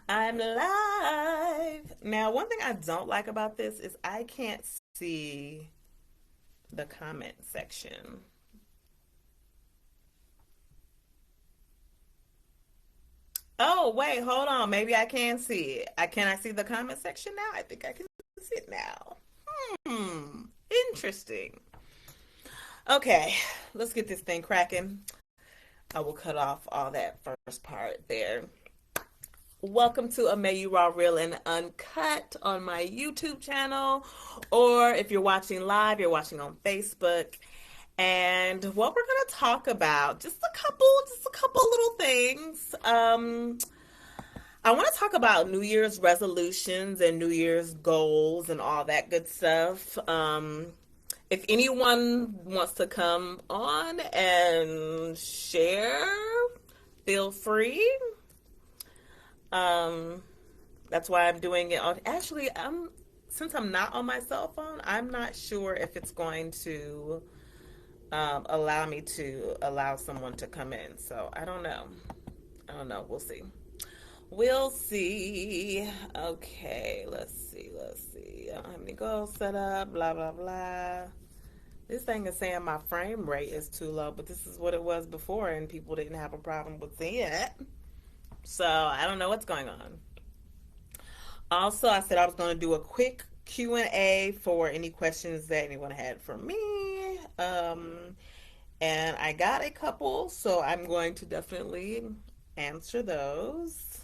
I'm live. Now, one thing I don't like about this is I can't see the comment section. Oh, wait, hold on. Maybe I can see it. Can I see the comment section now? I think I can see it now. Hmm. Interesting. Okay, let's get this thing cracking. I will cut off all that first part there. Welcome to A May You Raw, Real, and Uncut on my YouTube channel. Or if you're watching live, you're watching on Facebook. And what we're going to talk about, just a couple little things. I want to talk about New Year's resolutions and New Year's goals and all that good stuff. If anyone wants to come on and share, feel free. Um, that's why I'm doing it on. Actually, since I'm not on my cell phone, I'm not sure if it's going to allow me to allow someone to come in. So I don't know. I don't know. We'll see. We'll see. Okay, let's see. Let's see. I don't have any goals set up. Blah blah blah. This thing is saying my frame rate is too low, but this is what it was before, and people didn't have a problem with seeing it. So I don't know what's going on. Also, I said I was going to do a quick Q&A for any questions that anyone had for me. And I got a couple, so I'm going to definitely answer those.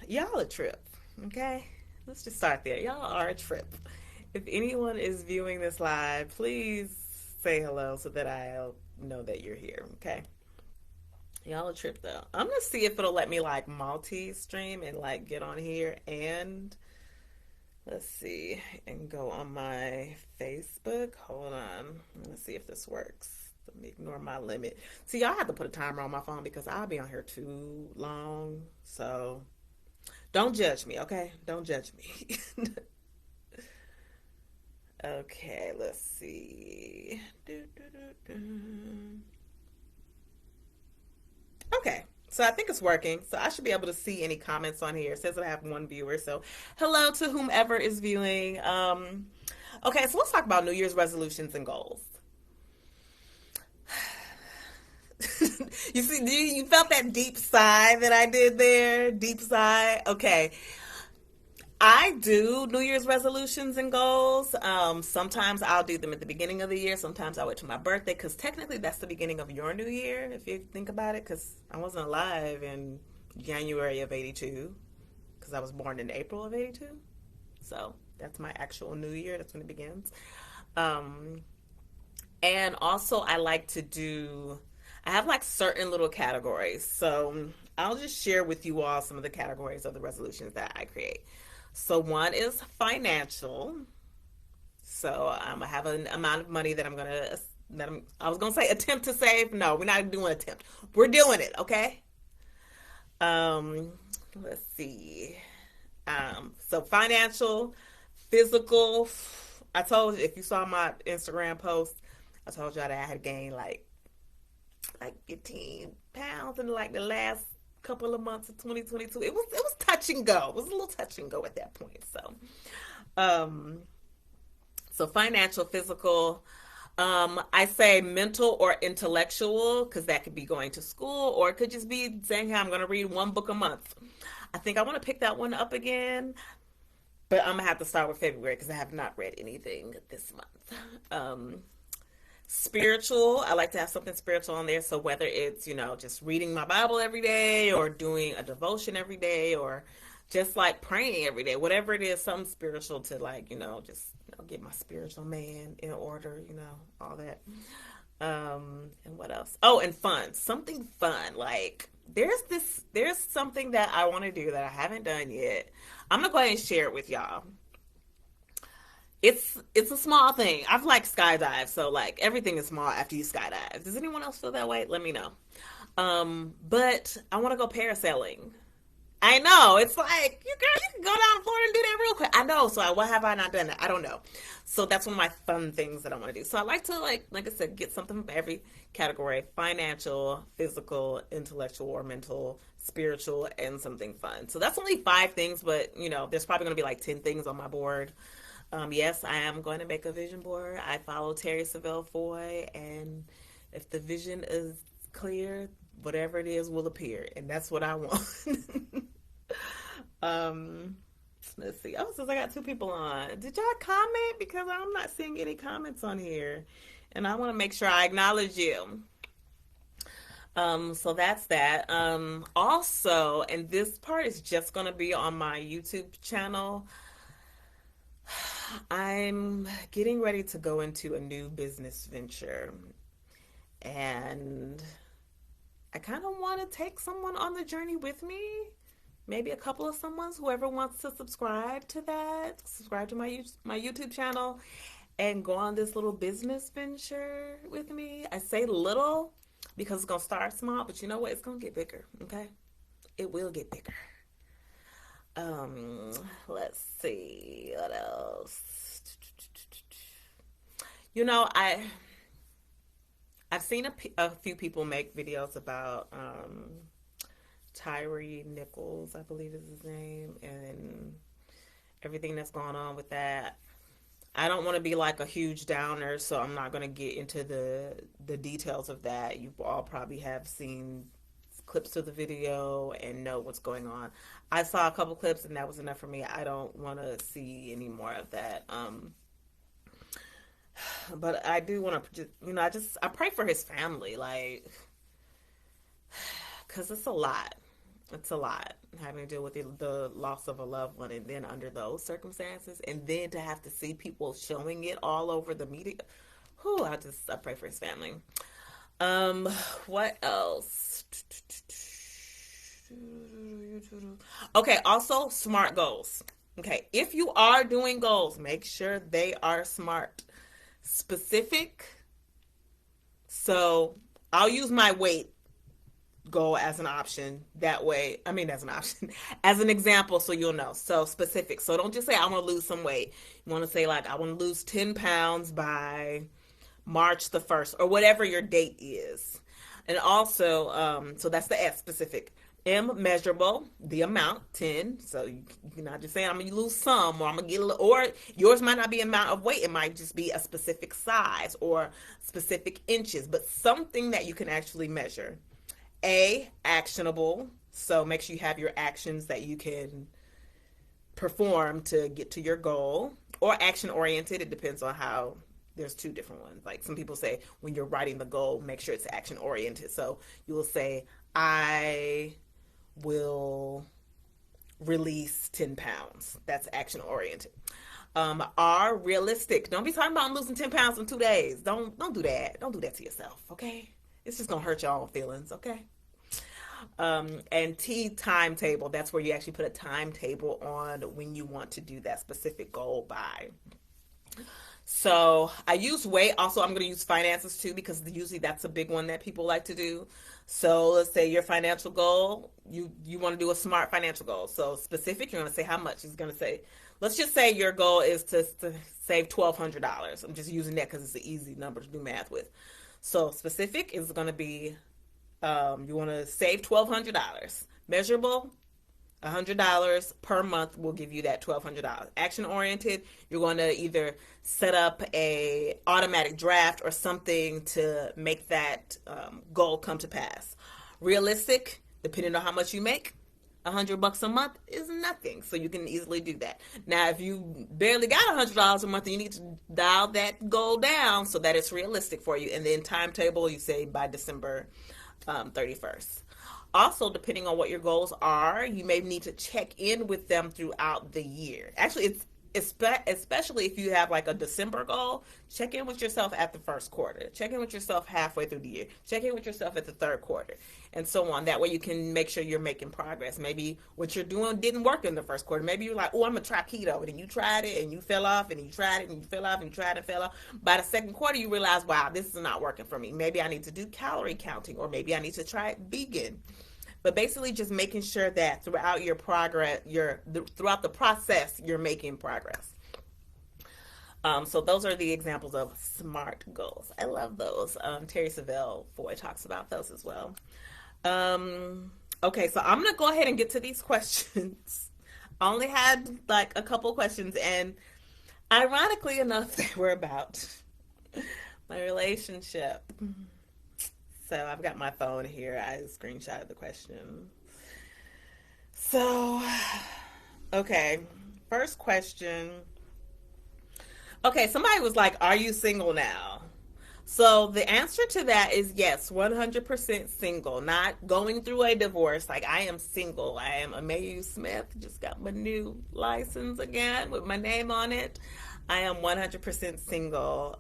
Y'all a trip, okay? Let's just start there. Y'all are a trip. If anyone is viewing this live, please say hello so that I'll know that you're here, okay? Y'all a trip though. I'm gonna see if it'll let me like multi-stream and like get on here and let's see and go on my Facebook. Hold on. Let's see if this works. Let me ignore my limit. See, y'all have to put a timer on my phone because I'll be on here too long. So don't judge me, okay? Don't judge me. Okay, let's see. Okay, so I think it's working. So I should be able to see any comments on here. It says that I have one viewer. So hello to whomever is viewing. Okay, so let's talk about New Year's resolutions and goals. You see, you felt that deep sigh that I did there? Deep sigh? Okay. I do New Year's resolutions and goals. Sometimes I'll do them at the beginning of the year. Sometimes I wait till my birthday because technically that's the beginning of your new year, if you think about it. Because I wasn't alive in January of '82 because I was born in April of '82. So that's my actual new year. That's when it begins. Um, and also, I like to do, I have like certain little categories. So I'll just share with you all some of the categories of the resolutions that I create. So one is financial. So I have an amount of money that I was gonna say attempt to save. No, we're not doing attempt. We're doing it, okay? Um, let's see. So financial, physical. I told you if you saw my Instagram post, I told you that I had gained like 15 pounds in like the last couple of months of 2022. It was touch and go. It was a little touch and go at that point. Um so financial, physical, I say mental or intellectual because that could be going to school or it could just be saying, hey, I'm going to read one book a month. I think I want to pick that one up again, but I'm gonna have to start with February because I have not read anything this month. Spiritual, I like to have something spiritual on there. So whether it's, just reading my Bible every day or doing a devotion every day or just like praying every day, whatever it is, something spiritual to like, just get my spiritual man in order, all that. And what else? Oh, and fun. Something fun. Like there's something that I want to do that I haven't done yet. I'm gonna go ahead and share it with y'all. It's a small thing. I've like skydive, so like everything is small after you skydive. Does anyone else feel that way? Let me know. But I want to go parasailing. I know. It's like, you girl, you can go down to Florida and do that real quick. I know. So why have I not done that? I don't know. So that's one of my fun things that I want to do. So I like to like I said, get something from every category: financial, physical, intellectual, or mental, spiritual, and something fun. So that's only 5 things, but there's probably going to be like 10 things on my board. Yes, I am going to make a vision board. I follow Terry Savelle Foy, and if the vision is clear, whatever it is will appear, and that's what I want. um, let's see. Oh, since I got 2 people on, did y'all comment? Because I'm not seeing any comments on here, and I want to make sure I acknowledge you. So that's that. Also, and this part is just going to be on my YouTube channel. I'm getting ready to go into a new business venture, and I kind of want to take someone on the journey with me. Maybe a couple of someone's, whoever wants to subscribe to that, subscribe to my YouTube channel, and go on this little business venture with me. I say little because it's gonna start small, but you know what? It's gonna get bigger. Okay, it will get bigger. Um, let's see what else. You know, I've seen a few people make videos about Tyree Nichols, I believe is his name, and everything that's going on with that. I don't want to be like a huge downer, so I'm not going to get into the details of that. You all probably have seen clips of the video and know what's going on. I saw a couple clips and that was enough for me. I don't want to see any more of that. But I do want to, I pray for his family, like, because it's a lot. It's a lot having to deal with the loss of a loved one, and then under those circumstances, and then to have to see people showing it all over the media. Whew, I pray for his family. Um, what else? Okay, also SMART goals. Okay, if you are doing goals, make sure they are SMART. Specific. So I'll use my weight goal as an option that way. I mean, as an option, as an example, so you'll know. So specific. So don't just say I want to lose some weight. You want to say like I want to lose 10 pounds by March the 1st, or whatever your date is. And also, so that's the S, specific. M, measurable, the amount, 10. So you're not just saying I'm going to lose some, or I'm going to get a little, or yours might not be amount of weight. It might just be a specific size or specific inches, but something that you can actually measure. A, actionable. So make sure you have your actions that you can perform to get to your goal, or action oriented. It depends on how. There's 2 different ones. Like some people say when you're writing the goal, make sure it's action oriented. So you will say, I will release 10 pounds. That's action oriented. Are realistic. Don't be talking about I'm losing 10 pounds in 2 days. Don't do that. Don't do that to yourself. Okay. It's just gonna hurt your own feelings. Okay. And T, timetable. That's where you actually put a timetable on when you want to do that specific goal by. So I use weight. Also, I'm going to use finances too, because usually that's a big one that people like to do. So let's say your financial goal, you want to do a SMART financial goal. So specific, you're going to say how much. It's going to say, let's just say your goal is to save $1,200. I'm just using that because it's an easy number to do math with. So specific is going to be, you want to save $1,200. Measurable, $100 per month will give you that $1,200. Action oriented, you're going to either set up a automatic draft or something to make that goal come to pass. Realistic, depending on how much you make, $100 a month is nothing, so you can easily do that. Now, if you barely got $100 a month, you need to dial that goal down so that it's realistic for you. And then timetable, you say by December 31st. Also, depending on what your goals are, you may need to check in with them throughout the year. Actually, it's especially if you have like a December goal, check in with yourself at the first quarter. Check in with yourself halfway through the year. Check in with yourself at the third quarter, and so on. That way you can make sure you're making progress. Maybe what you're doing didn't work in the first quarter. Maybe you're like, oh, I'm going to try keto. And then you tried it and you fell off, and you tried it and you fell off, and you tried it and fell off. By the second quarter, you realize, wow, this is not working for me. Maybe I need to do calorie counting, or maybe I need to try vegan. but basically just making sure that throughout your progress, throughout the process, you're making progress. So those are the examples of SMART goals. I love those. Terry Savelle Foy talks about those as well. Okay, so I'm gonna go ahead and get to these questions. I only had like a couple questions, and ironically enough, they were about my relationship. So I've got my phone here. I screenshotted the question. So, okay, first question. Okay, somebody was like, "Are you single now?" So the answer to that is yes, 100% single. Not going through a divorce. Like, I am single. I am Amayu Smith. Just got my new license again with my name on it. I am 100% single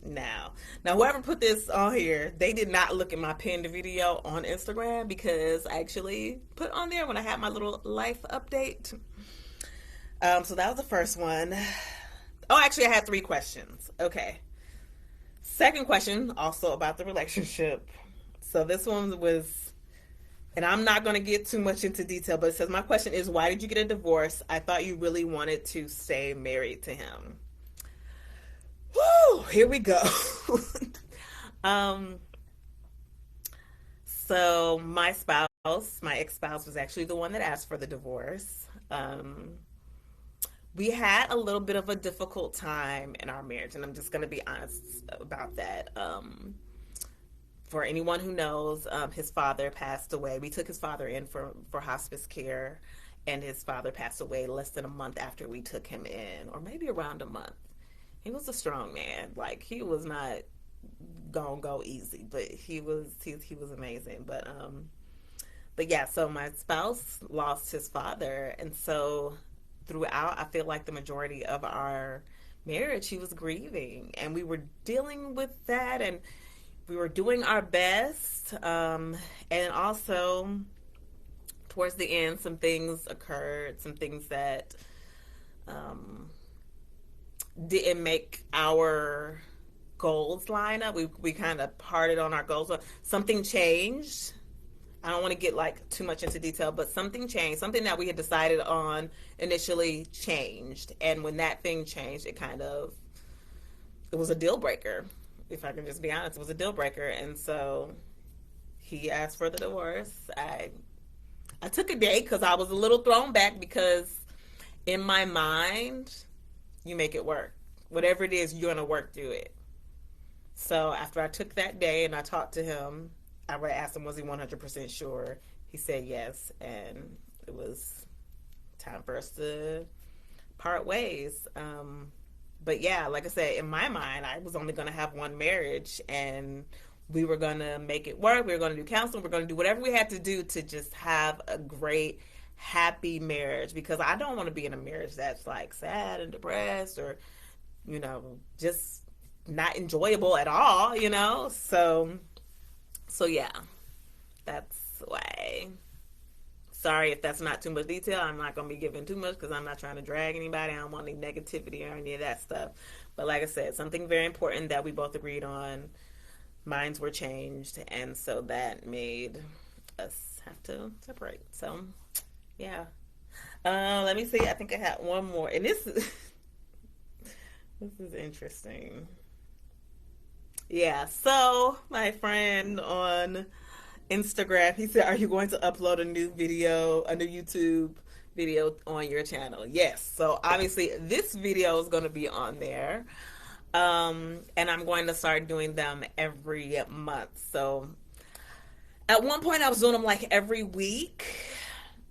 now. Now, whoever put this on here, they did not look at my pinned video on Instagram, because I actually put on there when I had my little life update. So that was the first one. Oh, actually, I had 3 questions. Okay. Second question, also about the relationship. So this one was, and I'm not going to get too much into detail, but it says, my question is, why did you get a divorce? I thought you really wanted to stay married to him. Woo, here we go. um, so my ex-spouse was actually the one that asked for the divorce. We had a little bit of a difficult time in our marriage, and I'm just going to be honest about that. For anyone who knows, his father passed away. We took his father in for hospice care, and his father passed away less than a month after we took him in, or maybe around a month. He was a strong man. Like, he was not gonna go easy, but he was amazing. But yeah, so my spouse lost his father, and so throughout, I feel like the majority of our marriage, he was grieving, and we were dealing with that, and we were doing our best. And also, towards the end, some things occurred, some things that didn't make our goals line up. We kind of parted on our goals. Something changed. I don't want to get like too much into detail, but something changed. Something that we had decided on initially changed, and when that thing changed, it was a deal breaker. If I can just be honest, it was a deal breaker, and so he asked for the divorce. I took a day because I was a little thrown back, because in my mind, you make it work. Whatever it is, you're gonna work through it. So after I took that day and I talked to him, I asked him, was he 100% sure? He said yes, and it was time for us to part ways. But yeah, like I said, in my mind, I was only going to have one marriage, and we were going to make it work. We were going to do counseling. We were going to do whatever we had to do to just have a great, happy marriage, because I don't want to be in a marriage that's like sad and depressed, or, just not enjoyable at all, So yeah, that's why. Sorry if that's not too much detail. I'm not going to be giving too much, because I'm not trying to drag anybody. I don't want any negativity or any of that stuff. But like I said, something very important that we both agreed on. Minds were changed, and so that made us have to separate. So yeah. Let me see. I think I had one more, and this is interesting. Yeah, so my friend on Instagram, he said, "Are you going to upload a new YouTube video on your channel?" Yes. So obviously this video is going to be on there. And I'm going to start doing them every month. So at one point I was doing them like every week.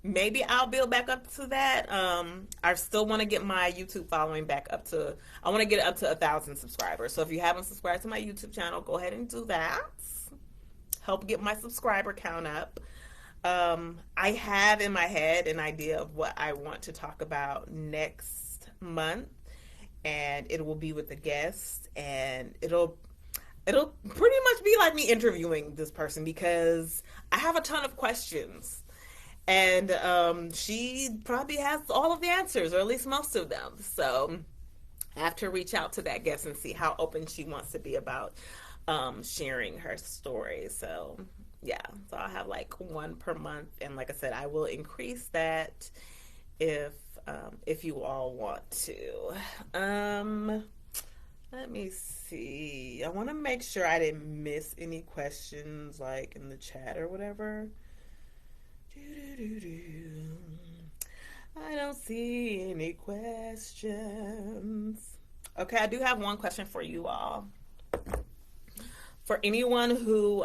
Maybe I'll build back up to that. I still want to get my YouTube following back up to, I want to get it up to 1,000 subscribers. So if you haven't subscribed to my YouTube channel, go ahead and do that. Help get my subscriber count up. I have in my head an idea of what I want to talk about next month, and it will be with a guest, and it'll pretty much be like me interviewing this person, because I have a ton of questions. And she probably has all of the answers, or at least most of them. So I have to reach out to that guest and see how open she wants to be about sharing her story. So Yeah, so I'll have like one per month, and like I said, I will increase that if if you all want to. Um, Let me see. I want to make sure I didn't miss any questions like in the chat or whatever. Doo-doo-doo-doo. I don't see any questions. Okay, I do have one question for you all. For anyone who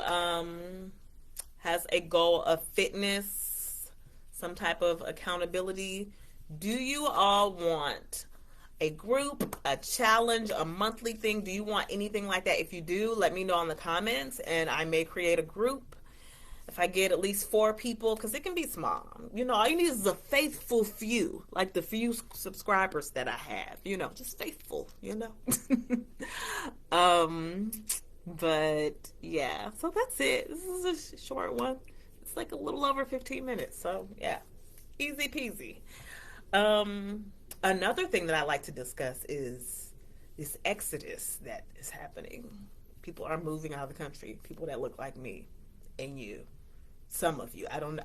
has a goal of fitness, some type of accountability, do you all want a group, a challenge, a monthly thing? Do you want anything like that? If you do, let me know in the comments and I may create a group. If I get at least 4 people, because it can be small. All you need is a faithful few, like the few subscribers that I have, just faithful. um, but yeah, so that's it. This is a short one. It's like a little over 15 minutes. So yeah, easy peasy. Um, Another thing that I like to discuss is this exodus that is happening. People are moving out of the country. People that look like me and you, some of you. I don't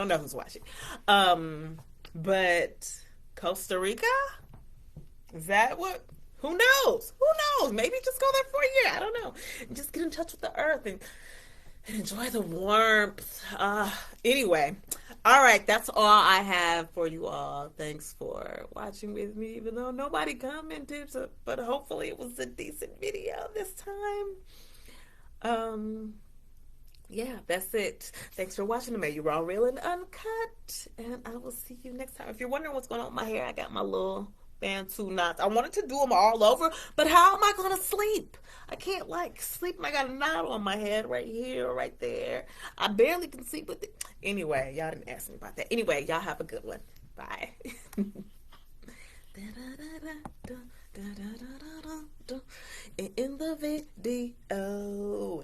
know who's watching. But Costa Rica, is that what? Who knows? Who knows? Maybe just go there for a year. I don't know. And just get in touch with the earth and enjoy the warmth. Anyway, all right, that's all I have for you all. Thanks for watching with me, even though nobody commented, but hopefully it was a decent video this time. Yeah, that's it. Thanks for watching. May you raw, real, and uncut. And I will see you next time. If you're wondering what's going on with my hair, I got my little Bantu knots. I wanted to do them all over, but how am I going to sleep? I can't sleep. I got a knot on my head right here, right there. I barely can sleep with it. Anyway, y'all didn't ask me about that. Anyway, y'all have a good one. Bye. In the video.